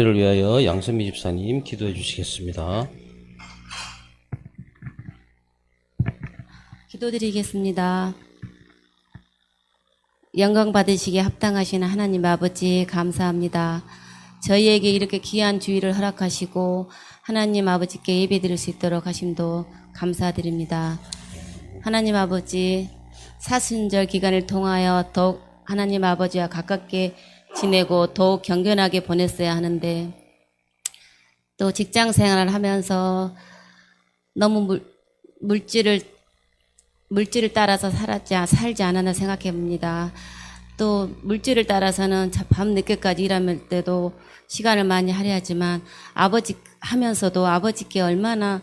를 위하여 양선미 집사님 기도해 주시겠습니다. 기도드리겠습니다. 영광 받으시기에 합당하신 하나님 아버지 감사합니다. 저희에게 이렇게 귀한 주의를 허락하시고 하나님 아버지께 예배드릴 수 있도록 하심도 감사드립니다. 하나님 아버지 사순절 기간을 통하여 더욱 하나님 아버지와 가깝게 지내고 더욱 경건하게 보냈어야 하는데 또 직장 생활을 하면서 너무 물질을 따라서 살지 않았나 생각해 봅니다. 또 물질을 따라서는 밤 늦게까지 일할 때도 시간을 많이 할애하지만 아버지 하면서도 아버지께 얼마나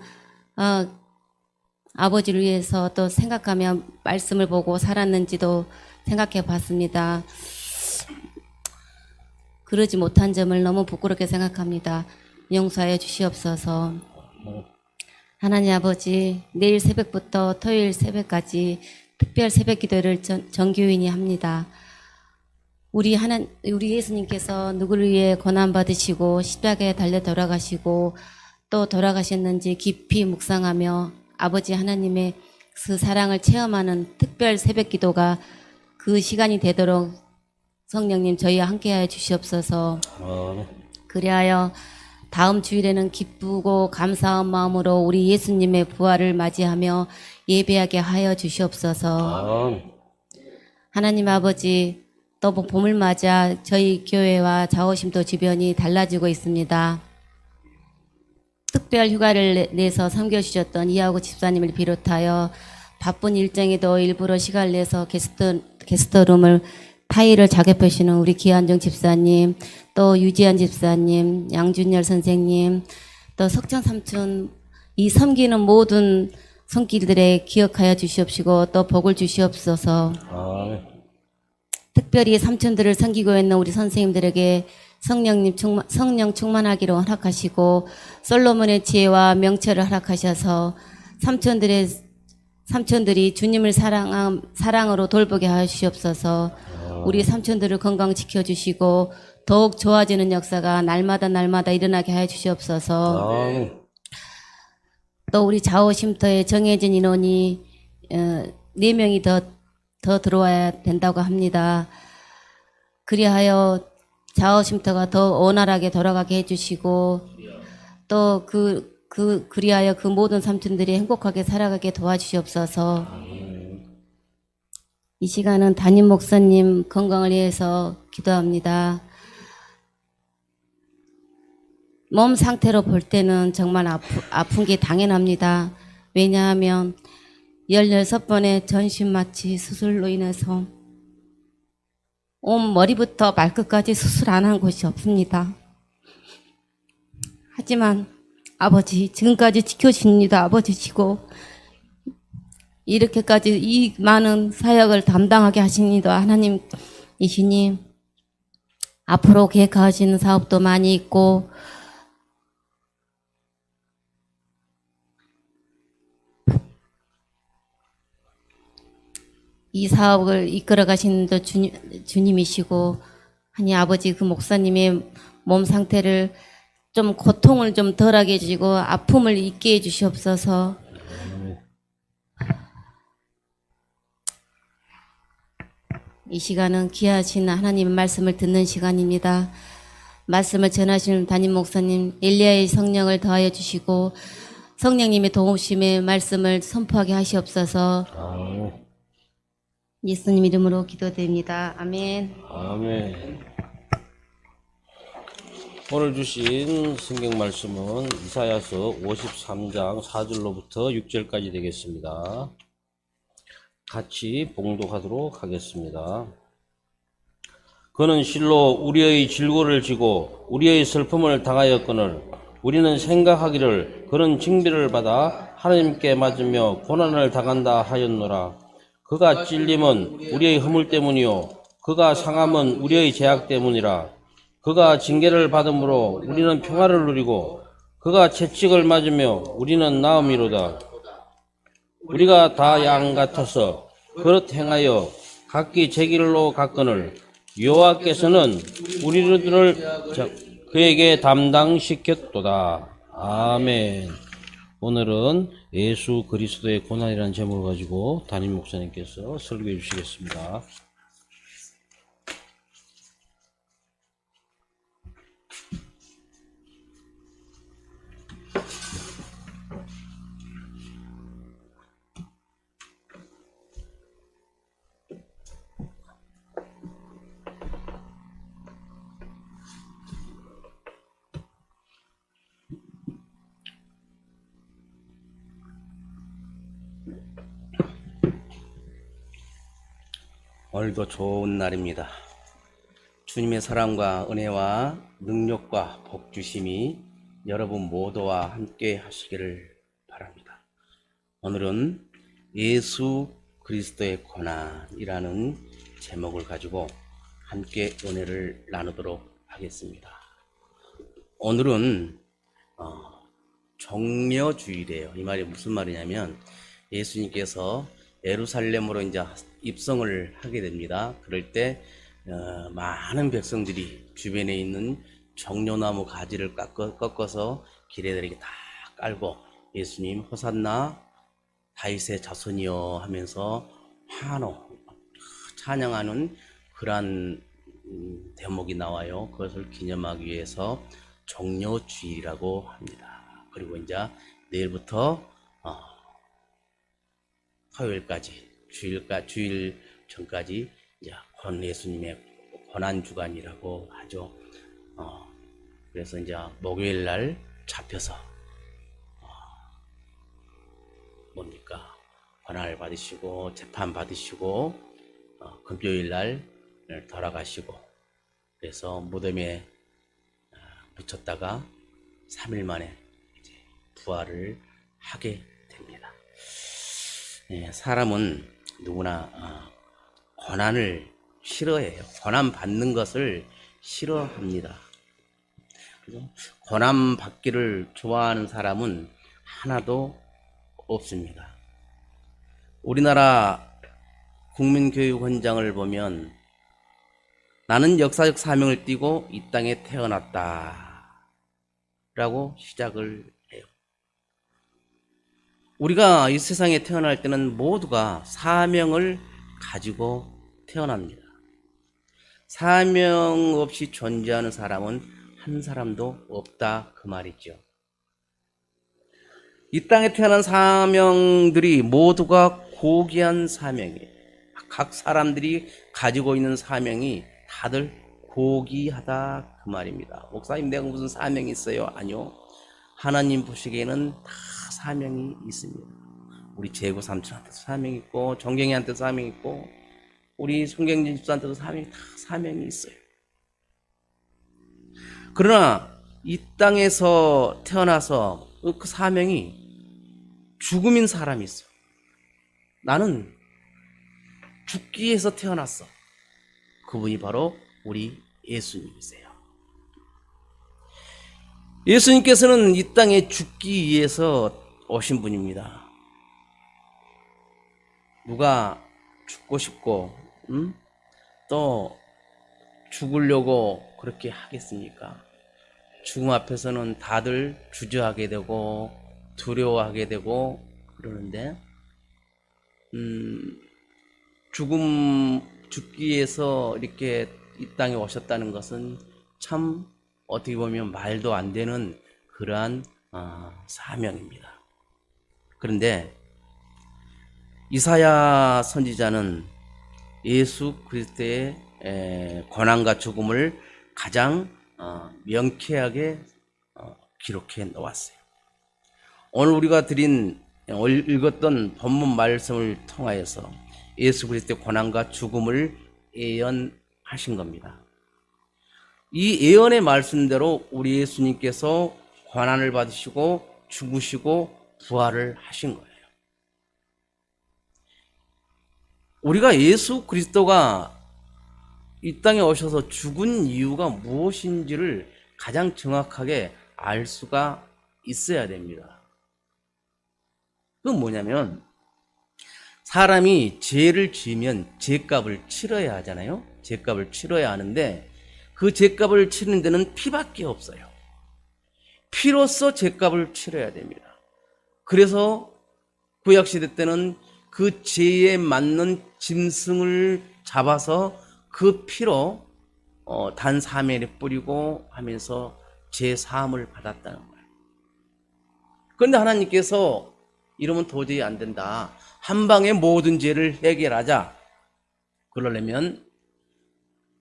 아버지를 위해서 또 생각하며 말씀을 보고 살았는지도 생각해 봤습니다. 그러지 못한 점을 너무 부끄럽게 생각합니다. 용서하여 주시옵소서. 하나님 아버지, 내일 새벽부터 토요일 새벽까지 특별 새벽 기도를 정교인이 합니다. 우리 예수님께서 누구를 위해 고난 받으시고 십자가에 달려 돌아가시고 또 돌아가셨는지 깊이 묵상하며 아버지 하나님의 그 사랑을 체험하는 특별 새벽 기도가 그 시간이 되도록 성령님 저희와 함께하여 주시옵소서. 그리하여 다음 주일에는 기쁘고 감사한 마음으로 우리 예수님의 부활을 맞이하며 예배하게 하여 주시옵소서. 하나님 아버지, 또 봄을 맞아 저희 교회와 자오심도 주변이 달라지고 있습니다. 특별 휴가를 내서 섬겨주셨던 이하구 집사님을 비롯하여 바쁜 일정에도 일부러 시간을 내서 게스트룸을 타일을 작업하시는 우리 기한정 집사님, 또 유지한 집사님, 양준열 선생님, 또 석천 삼촌, 이 섬기는 모든 손길들에 기억하여 주시옵시고 또 복을 주시옵소서. 특별히 삼촌들을 섬기고 있는 우리 선생님들에게 성령 충만하기로 허락하시고 솔로몬의 지혜와 명철을 허락하셔서 삼촌들이 주님을 사랑으로 돌보게 하시옵소서. 우리 삼촌들을 건강 지켜주시고 더욱 좋아지는 역사가 날마다 일어나게 하여 주시옵소서. 또 우리 자오쉼터에 정해진 인원이 4명이 더 들어와야 된다고 합니다. 그리하여 자오쉼터가 더 원활하게 돌아가게 해주시고 또 그리하여 그 모든 삼촌들이 행복하게 살아가게 도와주시옵소서. 이 시간은 담임 목사님 건강을 위해서 기도합니다. 몸 상태로 볼 때는 정말 아픈 게 당연합니다. 왜냐하면 16번의 전신마취 수술로 인해서 온 머리부터 발끝까지 수술 안 한 곳이 없습니다. 하지만 아버지 지금까지 지켜주십니다. 아버지시고 이렇게까지 이 많은 사역을 담당하게 하십니다. 하나님이시니 앞으로 계획하시는 사업도 많이 있고 이 사업을 이끌어 가시는 도 주님이시고 하니 아버지 그 목사님의 몸 상태를 좀 고통을 좀 덜하게 해주시고 아픔을 잊게 해주시옵소서. 이 시간은 귀하신 하나님의 말씀을 듣는 시간입니다. 말씀을 전하시는 담임 목사님 엘리야의 성령을 더하여 주시고 성령님의 도우심의 말씀을 선포하게 하시옵소서. 예수님 이름으로 기도드립니다. 아멘. 아멘. 오늘 주신 성경 말씀은 이사야서 53장 4절로부터 6절까지 되겠습니다. 같이 봉독하도록 하겠습니다. 그는 실로 우리의 질고를 지고 우리의 슬픔을 당하였거늘 우리는 생각하기를 그는 징비를 받아 하나님께 맞으며 고난을 당한다 하였노라. 그가 찔림은 우리의 허물 때문이요 그가 상함은 우리의 죄악 때문이라. 그가 징계를 받음으로 우리는 평화를 누리고 그가 채찍을 맞으며 우리는 나음이로다. 우리가 다 양 같아서 그릇 행하여 각기 제 길로 갔거늘 여호와께서는 우리들을 그에게 담당시켰도다. 아멘. 오늘은 예수 그리스도의 고난이라는 제목을 가지고 담임 목사님께서 설교해 주시겠습니다. 오늘도 좋은 날입니다. 주님의 사랑과 은혜와 능력과 복주심이 여러분 모두와 함께 하시기를 바랍니다. 오늘은 예수 그리스도의 고난이라는 제목을 가지고 함께 은혜를 나누도록 하겠습니다. 오늘은 종려주일이에요. 이 말이 무슨 말이냐면 예수님께서 예루살렘으로 이제 입성을 하게 됩니다. 그럴 때 많은 백성들이 주변에 있는 종려나무 가지를 꺾어서 길에 이렇게 다 깔고 예수님 호산나 다윗의 자손이여 하면서 환호 찬양하는 그러한 대목이 나와요. 그것을 기념하기 위해서 종려주일이라고 합니다. 그리고 이제 내일부터 화요일까지 주일 전까지 이제 예수님의 고난 주간이라고 하죠. 그래서 이제 목요일 날 잡혀서 뭡니까 고난을 받으시고 재판 받으시고 금요일 날 돌아가시고 그래서 무덤에 묻혔다가 3일 만에 이제 부활을 하게 됩니다. 사람은 누구나 고난을 싫어해요. 고난 받는 것을 싫어합니다. 고난 받기를 좋아하는 사람은 하나도 없습니다. 우리나라 국민교육헌장을 보면 나는 역사적 사명을 띠고 이 땅에 태어났다 라고 시작을 해요. 우리가 이 세상에 태어날 때는 모두가 사명을 가지고 태어납니다. 사명 없이 존재하는 사람은 한 사람도 없다 그 말이죠. 이 땅에 태어난 사명들이 모두가 고귀한 사명이에요. 각 사람들이 가지고 있는 사명이 다들 고귀하다 그 말입니다. 목사님 내가 무슨 사명이 있어요? 아니요. 하나님 보시기에는 다 사명이 있습니다. 우리 제구 삼촌한테도 사명이 있고 정경이한테도 사명이 있고 우리 송경진 집사한테도 사명이 있어요. 그러나 이 땅에서 태어나서 그 사명이 죽음인 사람이 있어. 나는 죽기 위해서 태어났어. 그분이 바로 우리 예수님이세요. 예수님께서는 이 땅에 죽기 위해서 오신 분입니다. 누가 죽고 싶고 또 죽으려고 그렇게 하겠습니까? 죽음 앞에서는 다들 주저하게 되고 두려워하게 되고 그러는데 죽기 위해서 이렇게 이 땅에 오셨다는 것은 참 어떻게 보면 말도 안 되는 그러한 사명입니다. 그런데 이사야 선지자는 예수 그리스도의 고난과 죽음을 가장 명쾌하게 기록해 놓았어요. 오늘 우리가 읽었던 본문 말씀을 통하여서 예수 그리스도의 고난과 죽음을 예언하신 겁니다. 이 예언의 말씀대로 우리 예수님께서 고난을 받으시고 죽으시고 부활을 하신 거예요. 우리가 예수 그리스도가 이 땅에 오셔서 죽은 이유가 무엇인지를 가장 정확하게 알 수가 있어야 됩니다. 그건 뭐냐면 사람이 죄를 지으면 죄값을 치러야 하잖아요. 죄값을 치러야 하는데 그 죄값을 치르는 데는 피밖에 없어요. 피로써 죄값을 치러야 됩니다. 그래서 구약시대 때는 그 죄에 맞는 짐승을 잡아서 그 피로 단 사면에 뿌리고 하면서 죄 사함을 받았다는 거예요. 그런데 하나님께서 이러면 도저히 안 된다. 한 방에 모든 죄를 해결하자. 그러려면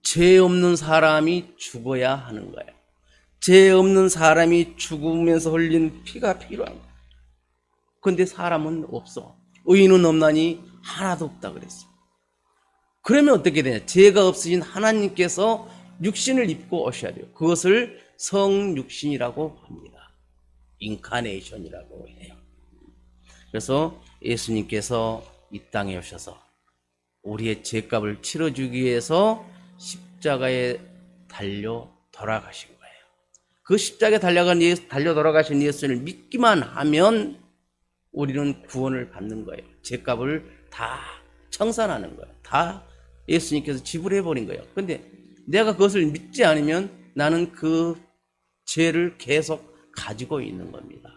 죄 없는 사람이 죽어야 하는 거예요. 죄 없는 사람이 죽으면서 흘린 피가 필요한 거예요. 그런데 사람은 없어. 의인은 없나니 하나도 없다 그랬어요. 그러면 어떻게 되냐? 죄가 없으신 하나님께서 육신을 입고 오셔야 돼요. 그것을 성육신이라고 합니다. 인카네이션이라고 해요. 그래서 예수님께서 이 땅에 오셔서 우리의 죄값을 치러주기 위해서 십자가에 달려 돌아가신 거예요. 그 십자가에 달려 돌아가신 예수를 믿기만 하면 우리는 구원을 받는 거예요. 죄값을 다 청산하는 거예요. 다 예수님께서 지불해 버린 거예요. 그런데 내가 그것을 믿지 않으면 나는 그 죄를 계속 가지고 있는 겁니다.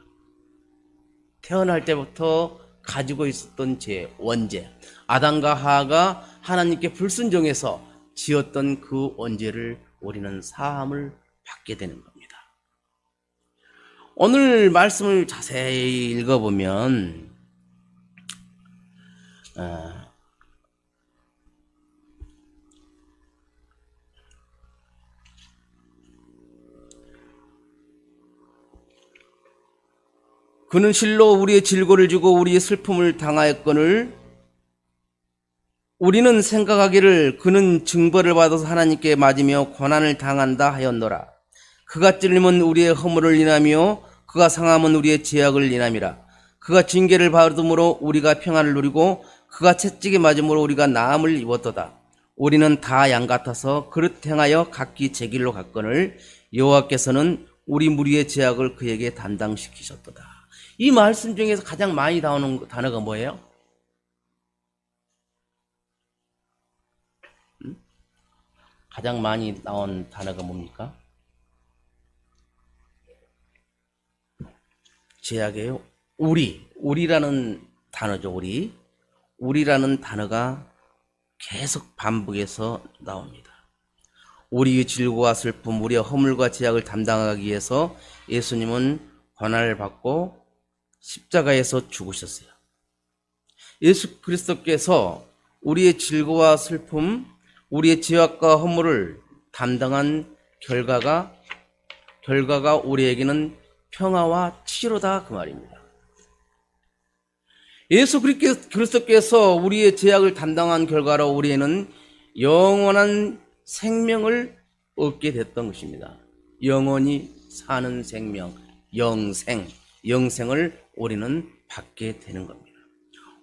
태어날 때부터 가지고 있었던 죄, 원죄, 아담과 하와가 하나님께 불순종해서 지었던 그 원죄를 우리는 사함을 받게 되는 겁니다. 오늘 말씀을 자세히 읽어보면 그는 실로 우리의 질고를 주고 우리의 슬픔을 당하였거늘 우리는 생각하기를 그는 징벌을 받아서 하나님께 맞으며 고난을 당한다 하였노라. 그가 찔림은 우리의 허물을 인하며 그가 상함은 우리의 죄악을 인함이라. 그가 징계를 받음으로 우리가 평안을 누리고 그가 채찍에 맞음으로 우리가 나음을 입었도다. 우리는 다 양 같아서 그릇 행하여 각기 제 길로 갔거늘 여호와께서는 우리 무리의 죄악을 그에게 담당시키셨도다. 이 말씀 중에서 가장 많이 나오는 단어가 뭐예요? 가장 많이 나온 단어가 뭡니까? 죄악이에요. 우리라는 단어죠. 우리라는 단어가 계속 반복해서 나옵니다. 우리의 질고와 슬픔, 우리의 허물과 죄악을 담당하기 위해서 예수님은 고난을 받고 십자가에서 죽으셨어요. 예수 그리스도께서 우리의 질고와 슬픔, 우리의 죄악과 허물을 담당한 결과가 우리에게는 평화와 치료다 그 말입니다. 예수 그리스도께서 우리의 죄악을 담당한 결과로 우리에는 영원한 생명을 얻게 됐던 것입니다. 영원히 사는 생명, 영생을 우리는 받게 되는 겁니다.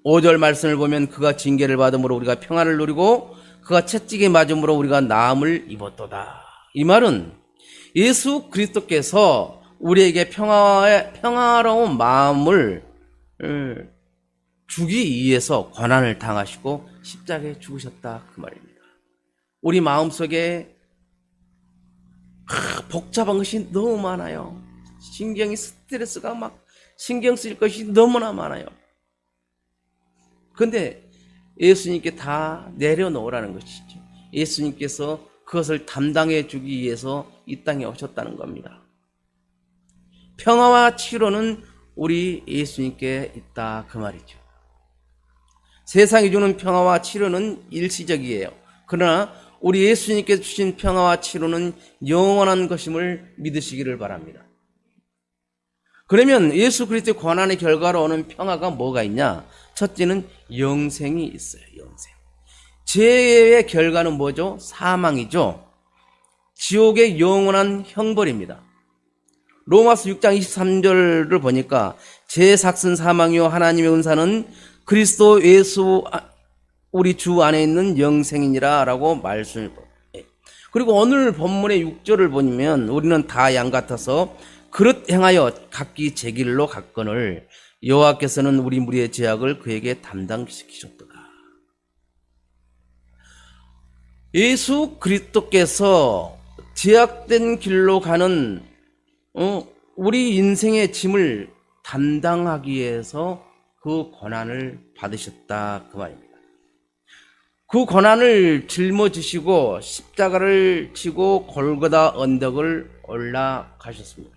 5절 말씀을 보면 그가 징계를 받음으로 우리가 평안을 누리고 그가 채찍에 맞음으로 우리가 나음을 입었도다. 이 말은 예수 그리스도께서 우리에게 평화로운 마음을 주기 위해서 고난을 당하시고 십자가에 죽으셨다 그 말입니다. 우리 마음속에 복잡한 것이 너무 많아요. 스트레스가 막 신경 쓰일 것이 너무나 많아요. 그런데 예수님께 다 내려놓으라는 것이죠. 예수님께서 그것을 담당해 주기 위해서 이 땅에 오셨다는 겁니다. 평화와 치료는 우리 예수님께 있다 그 말이죠. 세상이 주는 평화와 치료는 일시적이에요. 그러나 우리 예수님께서 주신 평화와 치료는 영원한 것임을 믿으시기를 바랍니다. 그러면 예수 그리스도의 고난의 결과로 오는 평화가 뭐가 있냐? 첫째는 영생이 있어요. 영생. 죄의 결과는 뭐죠? 사망이죠. 지옥의 영원한 형벌입니다. 로마서 6장 23절을 보니까 죄의 삭슨 사망이요 하나님의 은사는 그리스도 예수 우리 주 안에 있는 영생이니라 라고 말씀을 해요. 그리고 오늘 본문의 6절을 보면 우리는 다 양 같아서 그릇 행하여 각기 제 길로 갔거늘 여호와께서는 우리 무리의 죄악을 그에게 담당시키셨도다. 예수 그리스도께서 제약된 길로 가는 우리 인생의 짐을 담당하기 위해서 그 고난을 받으셨다 그 말입니다. 그 고난을 짊어지시고 십자가를 지고 골고다 언덕을 올라가셨습니다.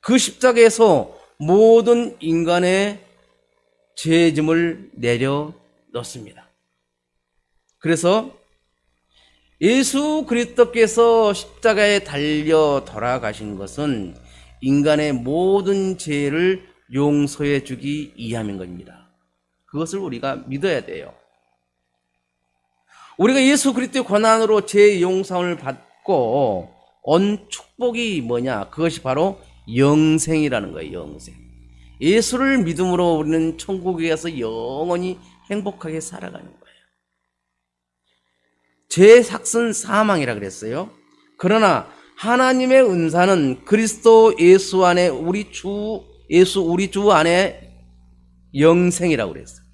그 십자가에서 모든 인간의 죄짐을 내려놓습니다. 그래서 예수 그리스도께서 십자가에 달려 돌아가신 것은 인간의 모든 죄를 용서해 주기 위함인 겁니다. 그것을 우리가 믿어야 돼요. 우리가 예수 그리스도의 고난으로 죄 용서를 받고 온 축복이 뭐냐? 그것이 바로 영생이라는 거예요. 영생. 예수를 믿음으로 우리는 천국에 가서 영원히 행복하게 살아가는 거예요. 죄의 삭은 사망이라 그랬어요. 그러나 하나님의 은사는 그리스도 예수 안에 우리 주 안에 영생이라고 그랬어요.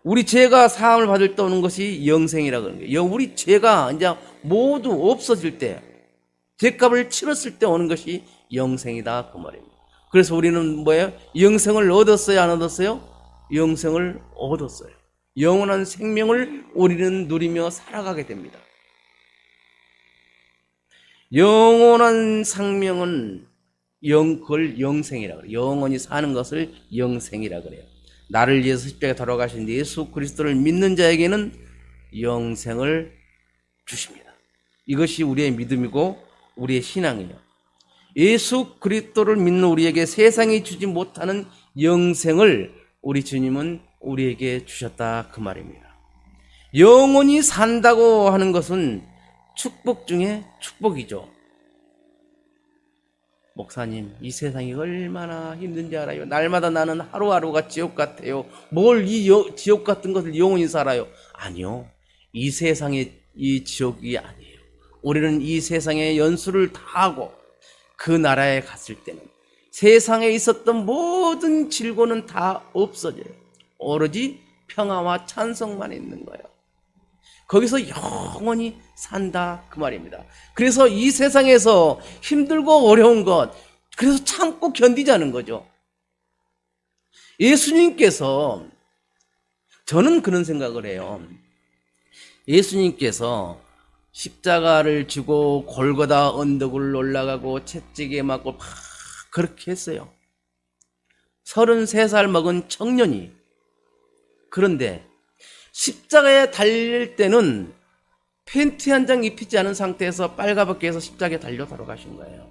우리 죄가 사함을 받을 때 오는 것이 영생이라고 하는 거예요. 우리 죄가 이제 모두 없어질 때, 죄값을 치렀을 때 오는 것이 영생이다 그 말입니다. 그래서 우리는 뭐예요? 영생을 얻었어요, 안 얻었어요? 영생을 얻었어요. 영원한 생명을 우리는 누리며 살아가게 됩니다. 영원한 생명은 그걸 영생이라고 그래요. 영원히 사는 것을 영생이라고 그래요. 나를 위해서 십자가에 돌아가신 예수 그리스도를 믿는 자에게는 영생을 주십니다. 이것이 우리의 믿음이고 우리의 신앙이에요. 예수 그리스도를 믿는 우리에게 세상이 주지 못하는 영생을 우리 주님은 우리에게 주셨다 그 말입니다. 영원히 산다고 하는 것은 축복 중에 축복이죠. 목사님, 이 세상이 얼마나 힘든지 알아요? 날마다 나는 하루하루가 지옥 같아요. 뭘 이 지옥 같은 것을 영원히 살아요? 아니요. 이 세상의 이 지옥이 아니에요. 우리는 이 세상의 연수를 다하고 그 나라에 갔을 때는 세상에 있었던 모든 질고는 다 없어져요. 오로지 평화와 찬송만 있는 거예요. 거기서 영원히 산다 그 말입니다. 그래서 이 세상에서 힘들고 어려운 것, 그래서 참고 견디자는 거죠. 예수님께서, 저는 그런 생각을 해요. 예수님께서 십자가를 지고 골고다 언덕을 올라가고 채찍에 맞고 막 그렇게 했어요. 33살 먹은 청년이. 그런데 십자가에 달릴 때는 팬티 한 장 입히지 않은 상태에서 빨가벗게 해서 십자가에 달려 돌아가신 거예요.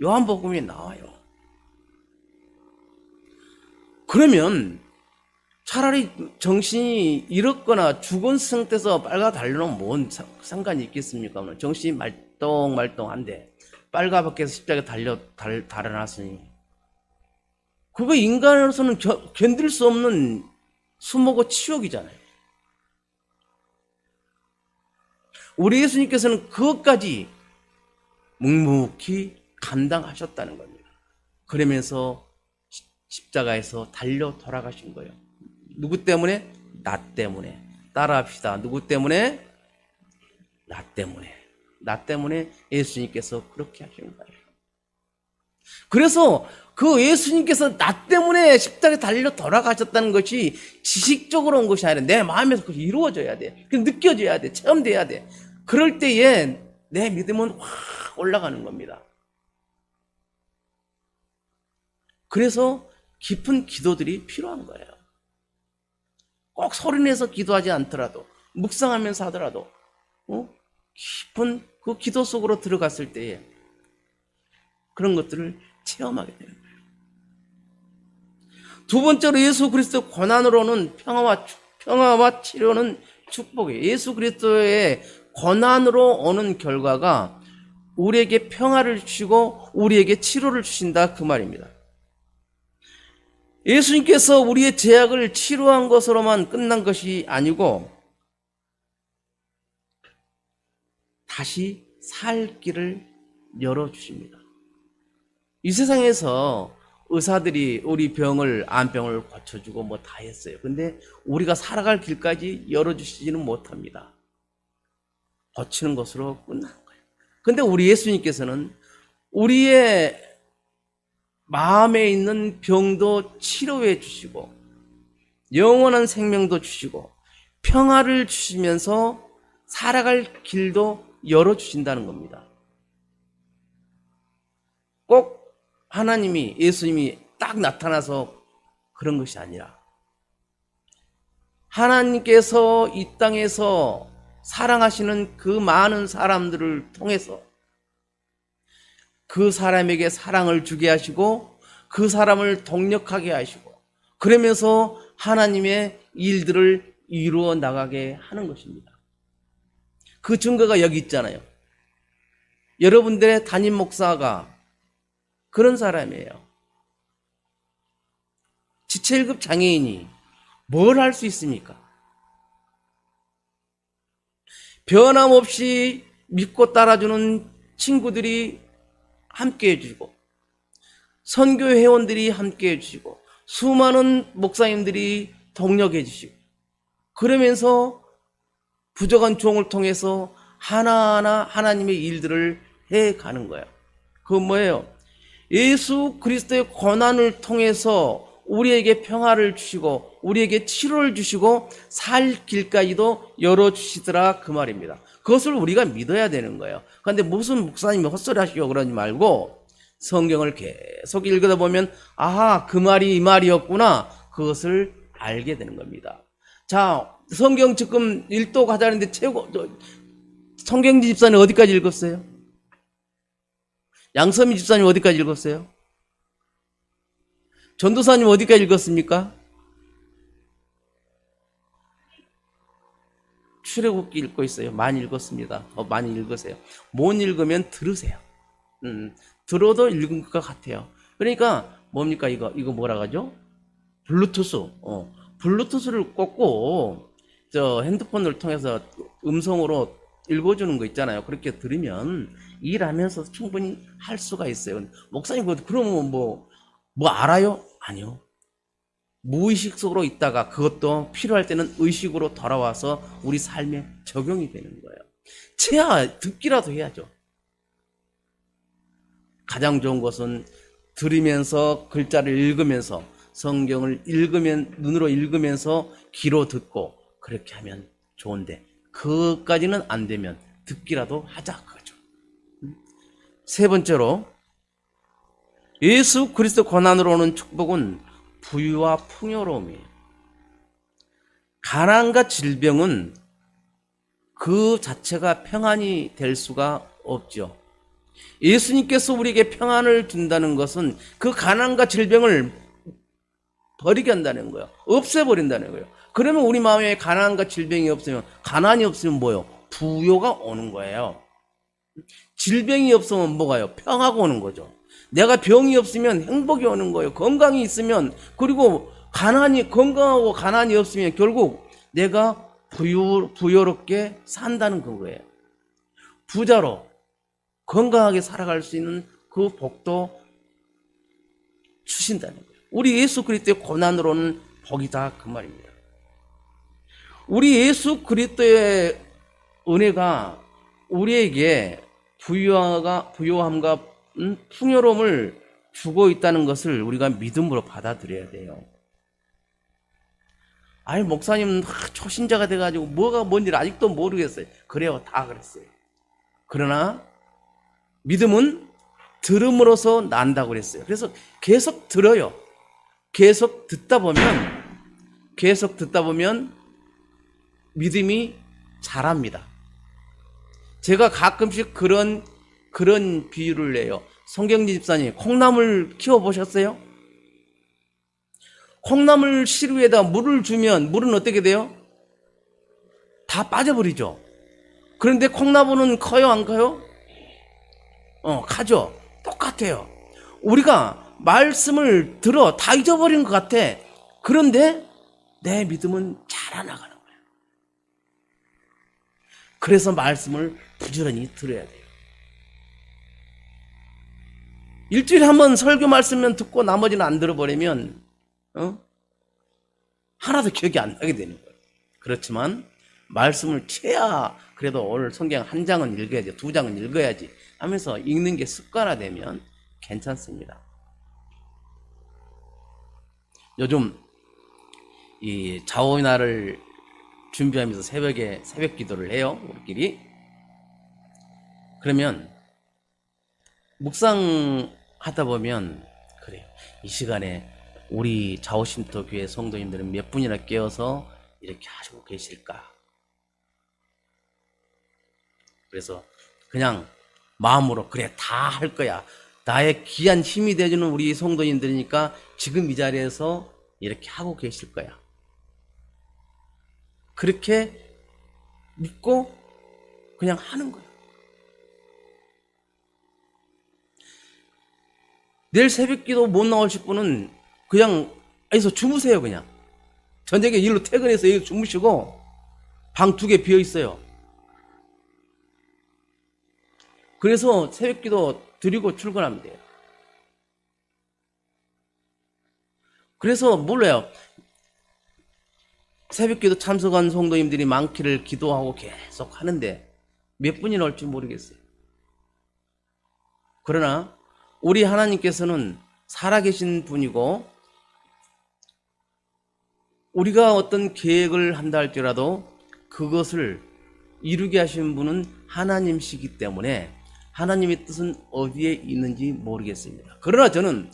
요한복음에 나와요. 그러면 차라리 정신이 잃었거나 죽은 상태에서 빨가 달려놓으면 뭔 상관이 있겠습니까? 정신이 말똥말똥한데 빨가벗게 해서 십자가에 달아났으니 그거 인간으로서는 견딜 수 없는 수모고 치욕이잖아요. 우리 예수님께서는 그것까지 묵묵히 감당하셨다는 겁니다. 그러면서 십자가에서 달려 돌아가신 거예요. 누구 때문에? 나 때문에. 따라합시다. 누구 때문에? 나 때문에. 나 때문에 예수님께서 그렇게 하신 거예요. 그래서 그 예수님께서 나 때문에 십자가에 달려 돌아가셨다는 것이 지식적으로 온 것이 아니라 내 마음에서 그것이 이루어져야 돼. 느껴져야 돼. 체험돼야 돼. 그럴 때에 내 믿음은 확 올라가는 겁니다. 그래서 깊은 기도들이 필요한 거예요. 꼭 소리내서 기도하지 않더라도, 묵상하면서 하더라도, 깊은 그 기도 속으로 들어갔을 때에 그런 것들을 체험하게 되는 거예요. 두 번째로 예수 그리스도의 고난으로는 평화와 치료는 축복이에요. 예수 그리스도의 고난으로 오는 결과가 우리에게 평화를 주시고 우리에게 치료를 주신다 그 말입니다. 예수님께서 우리의 죄악을 치료한 것으로만 끝난 것이 아니고 다시 살 길을 열어주십니다. 이 세상에서 의사들이 우리 암병을 고쳐주고 뭐 다 했어요. 근데 우리가 살아갈 길까지 열어주시지는 못합니다. 고치는 것으로 끝나는 거예요. 근데 우리 예수님께서는 우리의 마음에 있는 병도 치료해 주시고 영원한 생명도 주시고 평화를 주시면서 살아갈 길도 열어주신다는 겁니다. 꼭 하나님이, 예수님이 딱 나타나서 그런 것이 아니라 하나님께서 이 땅에서 사랑하시는 그 많은 사람들을 통해서 그 사람에게 사랑을 주게 하시고 그 사람을 동력하게 하시고 그러면서 하나님의 일들을 이루어 나가게 하는 것입니다. 그 증거가 여기 있잖아요. 여러분들의 담임 목사가 그런 사람이에요. 지체 1급 장애인이 뭘 할 수 있습니까? 변함없이 믿고 따라주는 친구들이 함께 해주고 선교 회원들이 함께 해주시고 수많은 목사님들이 동력해 주시고 그러면서 부족한 종을 통해서 하나하나 하나님의 일들을 해가는 거예요. 그건 뭐예요? 예수 그리스도의 고난을 통해서 우리에게 평화를 주시고 우리에게 치료를 주시고 살 길까지도 열어주시더라 그 말입니다. 그것을 우리가 믿어야 되는 거예요. 그런데 무슨 목사님이 헛소리 하시고 그러지 말고 성경을 계속 읽다 보면 아하 그 말이 이 말이었구나 그것을 알게 되는 겁니다. 자 성경 지금 일독 하자는데 성경지 집사님 어디까지 읽었어요? 양서미 집사님 어디까지 읽었어요? 전도사님 어디까지 읽었습니까? 출애굽기 읽고 있어요. 많이 읽었습니다. 더 많이 읽으세요. 못 읽으면 들으세요. 들어도 읽은 것 같아요. 그러니까 뭡니까 이거 뭐라 하죠? 블루투스. 블루투스를 꽂고 저 핸드폰을 통해서 음성으로 읽어주는 거 있잖아요. 그렇게 들으면 일하면서 충분히 할 수가 있어요. 목사님 그러면 뭐 알아요? 아니요. 무의식 속으로 있다가 그것도 필요할 때는 의식으로 돌아와서 우리 삶에 적용이 되는 거예요. 듣기라도 해야죠. 가장 좋은 것은 들으면서 글자를 읽으면서 성경을 눈으로 읽으면서 귀로 듣고 그렇게 하면 좋은데 그것까지는 안 되면 듣기라도 하자 그거죠. 세 번째로 예수 그리스도 고난으로 오는 축복은 부유와 풍요로움이에요. 가난과 질병은 그 자체가 평안이 될 수가 없죠. 예수님께서 우리에게 평안을 준다는 것은 그 가난과 질병을 버리게 한다는 거예요. 없애버린다는 거예요. 그러면 우리 마음에 가난과 질병이 없으면 가난이 없으면 뭐예요? 부요가 오는 거예요. 질병이 없으면 뭐가요? 평화가 오는 거죠. 내가 병이 없으면 행복이 오는 거예요. 건강이 있으면 그리고 건강하고 가난이 없으면 결국 내가 부유롭게 산다는 거예요. 부자로 건강하게 살아갈 수 있는 그 복도 주신다는 거예요. 우리 예수 그리스도의 고난으로는 복이다 그 말입니다. 우리 예수 그리스도의 은혜가 우리에게 부유함과 풍요로움을 주고 있다는 것을 우리가 믿음으로 받아들여야 돼요. 아니 목사님 초신자가 돼가지고 뭐가 뭔지 아직도 모르겠어요. 그래요, 다 그랬어요. 그러나 믿음은 들음으로써 난다고 그랬어요. 그래서 계속 들어요. 계속 듣다 보면 믿음이 자랍니다. 제가 가끔씩 그런 비유를 내요. 송경지 집사님, 콩나물 키워보셨어요? 콩나물 실 위에다 물을 주면 물은 어떻게 돼요? 다 빠져버리죠. 그런데 콩나물은 커요, 안 커요? 가죠. 똑같아요. 우리가 말씀을 들어 다 잊어버린 것 같아. 그런데 내 믿음은 자라나가는 거예요. 그래서 말씀을 부지런히 들어야 돼요. 일주일에 한 번 설교 말씀만 듣고 나머지는 안 들어버리면 하나도 기억이 안 나게 되는 거예요. 그렇지만 말씀을 채야 그래도 오늘 성경 한 장은 읽어야지, 두 장은 읽어야지 하면서 읽는 게 습관화되면 괜찮습니다. 요즘 이 자오날을 준비하면서 새벽에 새벽 기도를 해요, 우리끼리. 그러면 묵상하다 보면 그래요. 이 시간에 우리 자오신터 교회 성도님들은 몇 분이나 깨어서 이렇게 하시고 계실까? 그래서 그냥 마음으로 그래 다 할 거야. 나의 귀한 힘이 되어주는 우리 성도님들이니까 지금 이 자리에서 이렇게 하고 계실 거야. 그렇게 믿고 그냥 하는 거야. 내일 새벽기도 못 나오실 분은 그냥 여기서 주무세요. 그냥 저녁에 일로 퇴근해서 여기 주무시고 방 2개 비어 있어요. 그래서 새벽기도 드리고 출근하면 돼요. 그래서 몰라요. 새벽기도 참석한 성도님들이 많기를 기도하고 계속 하는데 몇 분이 나올지 모르겠어요. 그러나 우리 하나님께서는 살아계신 분이고 우리가 어떤 계획을 한다 할지라도 그것을 이루게 하신 분은 하나님이시기 때문에 하나님의 뜻은 어디에 있는지 모르겠습니다. 그러나 저는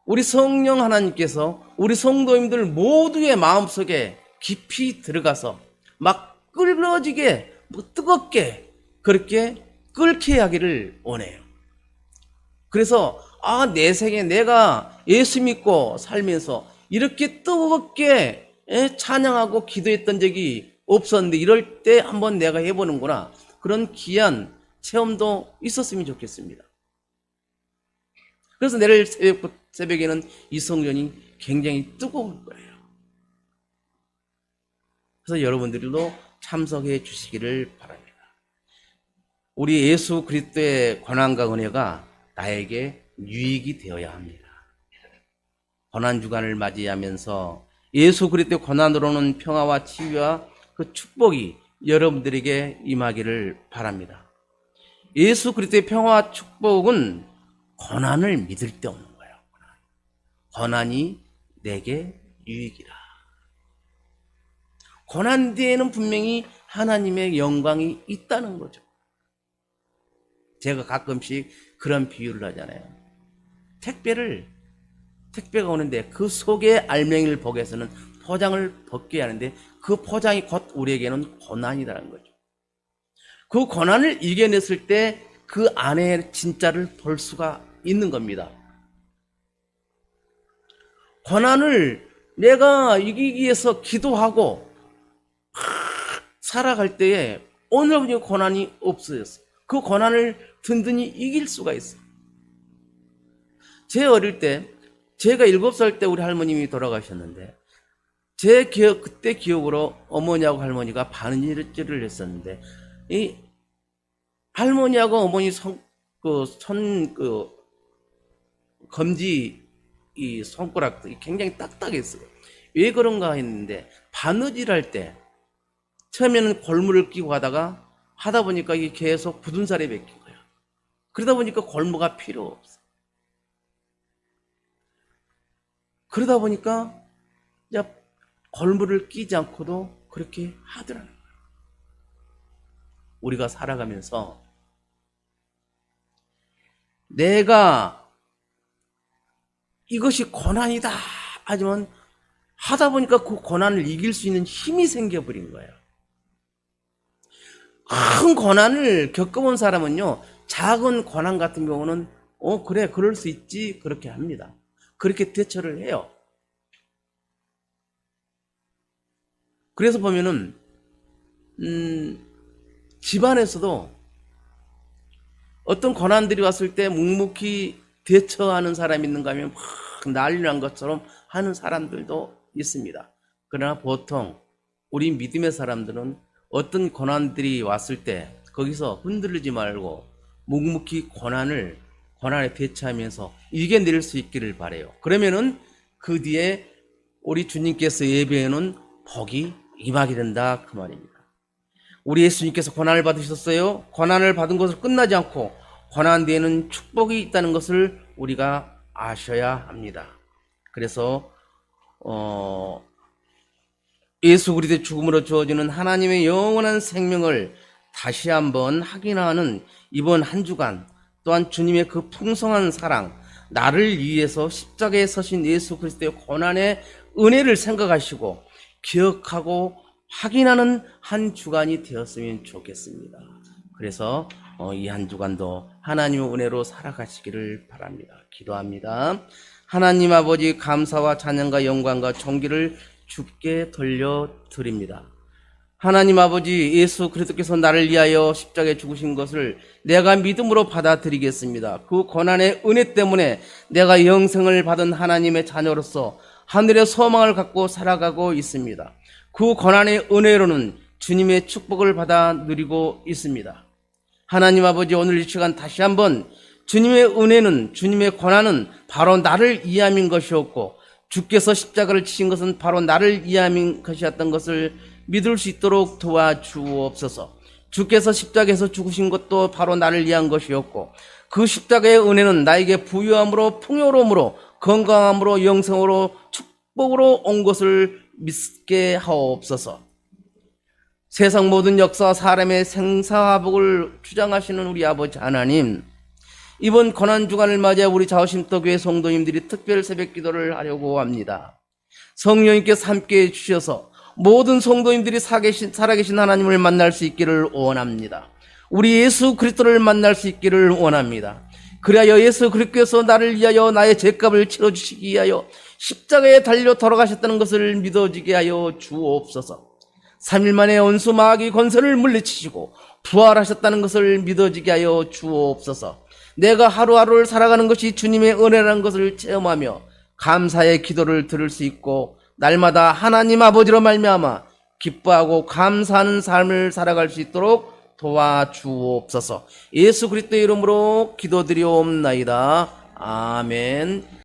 우리 성령 하나님께서 우리 성도님들 모두의 마음속에 깊이 들어가서 막 끓어지게 뜨겁게 그렇게 끓게 하기를 원해요. 그래서 내 생에 내가 예수 믿고 살면서 이렇게 뜨겁게 찬양하고 기도했던 적이 없었는데 이럴 때 한번 내가 해보는구나. 그런 귀한 체험도 있었으면 좋겠습니다. 그래서 내일 새벽에는 이 성전이 굉장히 뜨거울 거예요. 그래서 여러분들도 참석해 주시기를 바랍니다. 우리 예수 그리스도의 권한과 은혜가 나에게 유익이 되어야 합니다. 고난주간을 맞이하면서 예수 그리스도의 권한으로는 평화와 치유와 그 축복이 여러분들에게 임하기를 바랍니다. 예수 그리스도의 평화와 축복은 고난을 믿을 때 오는 거예요. 고난이 내게 유익이라. 고난 뒤에는 분명히 하나님의 영광이 있다는 거죠. 제가 가끔씩 그런 비유를 하잖아요. 택배가 오는데 그 속에 알맹이를 보기 위해서는 포장을 벗겨야 하는데 그 포장이 곧 우리에게는 고난이라는 거죠. 그 고난을 이겨냈을 때 그 안에 진짜를 볼 수가 있는 겁니다. 고난을 내가 이기기 위해서 기도하고 살아갈 때에 오늘 고난이 없어졌어요. 그 고난을 든든히 이길 수가 있어요. 제 어릴 때 제가 7살 때 우리 할머님이 돌아가셨는데 그때 기억으로 어머니하고 할머니가 바느질을 했었는데 이 할머니하고 어머니 검지 이 손가락도 굉장히 딱딱했어요. 왜 그런가 했는데 바느질할 때 처음에는 골무를 끼고 하다 보니까 이게 계속 굳은 살이 맺힌 거예요. 그러다 보니까 골무가 필요 없어요. 그러다 보니까 이제 골무를 끼지 않고도 그렇게 하더라는 거예요. 우리가 살아가면서 내가 이것이 고난이다 하지만 하다 보니까 그 고난을 이길 수 있는 힘이 생겨버린 거예요. 큰 고난을 겪어본 사람은요, 작은 고난 같은 경우는 그래 그럴 수 있지 그렇게 합니다. 그렇게 대처를 해요. 그래서 보면은 집안에서도 어떤 고난들이 왔을 때 묵묵히 대처하는 사람이 있는가 하면 막 난리 난 것처럼 하는 사람들도 있습니다. 그러나 보통 우리 믿음의 사람들은 어떤 고난들이 왔을 때 거기서 흔들리지 말고 묵묵히 고난에 대처하면서 이겨낼 수 있기를 바라요. 그러면은 그 뒤에 우리 주님께서 예배에는 복이 임하게 된다 그 말입니다. 우리 예수님께서 고난을 받으셨어요. 고난을 받은 것으로 끝나지 않고 고난 뒤에는 축복이 있다는 것을 우리가 아셔야 합니다. 그래서 예수 그리스도의 죽음으로 주어지는 하나님의 영원한 생명을 다시 한번 확인하는 이번 한 주간, 또한 주님의 그 풍성한 사랑, 나를 위해서 십자가에 서신 예수 그리스도의 고난의 은혜를 생각하시고 기억하고 확인하는 한 주간이 되었으면 좋겠습니다. 그래서 이 한 주간도 하나님의 은혜로 살아가시기를 바랍니다. 기도합니다. 하나님 아버지, 감사와 찬양과 영광과 존귀를 주께 돌려드립니다. 하나님 아버지, 예수 그리스도께서 나를 위하여 십자가에 죽으신 것을 내가 믿음으로 받아들이겠습니다. 그 고난의 은혜 때문에 내가 영생을 받은 하나님의 자녀로서 하늘의 소망을 갖고 살아가고 있습니다. 그 고난의 은혜로는 주님의 축복을 받아 누리고 있습니다. 하나님 아버지, 오늘 이 시간 다시 한번 주님의 은혜는, 주님의 고난은 바로 나를 위함인 것이었고, 주께서 십자가를 치신 것은 바로 나를 위함인 것이었던 것을 믿을 수 있도록 도와주옵소서. 주께서 십자가에서 죽으신 것도 바로 나를 위한 것이었고, 그 십자가의 은혜는 나에게 부유함으로, 풍요로움으로, 건강함으로, 영생으로, 축복으로 온 것을 믿게 하옵소서. 세상 모든 역사와 사람의 생사화복을 주장하시는 우리 아버지 하나님, 이번 고난주간을 맞이해 우리 자오심터교회 성도님들이 특별 새벽 기도를 하려고 합니다. 성령님께서 함께해 주셔서 모든 성도님들이 살아계신 하나님을 만날 수 있기를 원합니다. 우리 예수 그리스도를 만날 수 있기를 원합니다. 그리하여 예수 그리스도께서 나를 위하여 나의 죄값을 치러주시기 위하여 십자가에 달려 돌아가셨다는 것을 믿어지게 하여 주옵소서. 3일 만에 원수 마귀 권세를 물리치시고 부활하셨다는 것을 믿어지게 하여 주옵소서. 내가 하루하루를 살아가는 것이 주님의 은혜라는 것을 체험하며 감사의 기도를 들을 수 있고 날마다 하나님 아버지로 말미암아 기뻐하고 감사하는 삶을 살아갈 수 있도록 도와주옵소서. 예수 그리스도의 이름으로 기도드리옵나이다. 아멘.